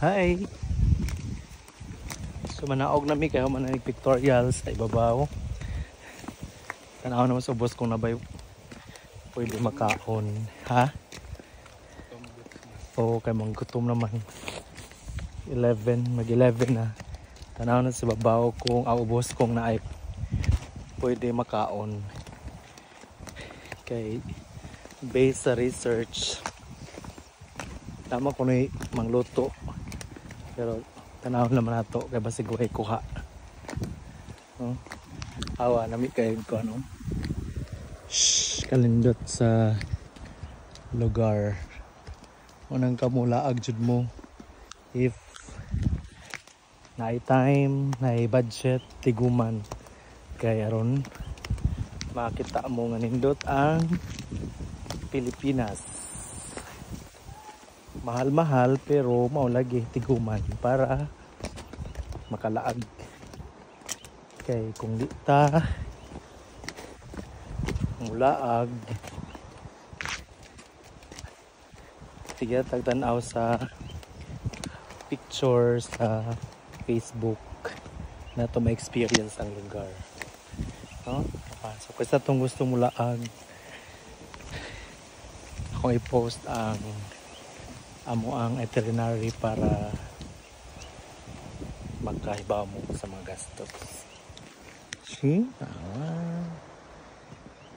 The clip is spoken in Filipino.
Hi! So manaog na mi kayo mananig pictorials sa ibabaw. Tanaw naman sa boss kung nabay pwede makaon. Ha? Oo, kay mga gutom naman. 11, mag-11 na. Tanaw na sa babaw kung boss kung naay pwede makaon. Kay based sa research tama ko na mangluto pero tanaw naman nato kay basig way kuha awa nami kay ko ano kalindot sa lugar unang kamulaag jud mo if naay time naay budget tiguman kay aron makita mo nga nindot ang Pilipinas. Mahal-mahal pero maulagi tiguman para makalaag. Kay kung di ta mulaag sige tagtanaw sa pictures sa Facebook na to ma-experience ang lugar. No? So kung sa itong gusto mulaag akong i-post ang ang itinerary para magkahibaw mo sa mga gastos. See?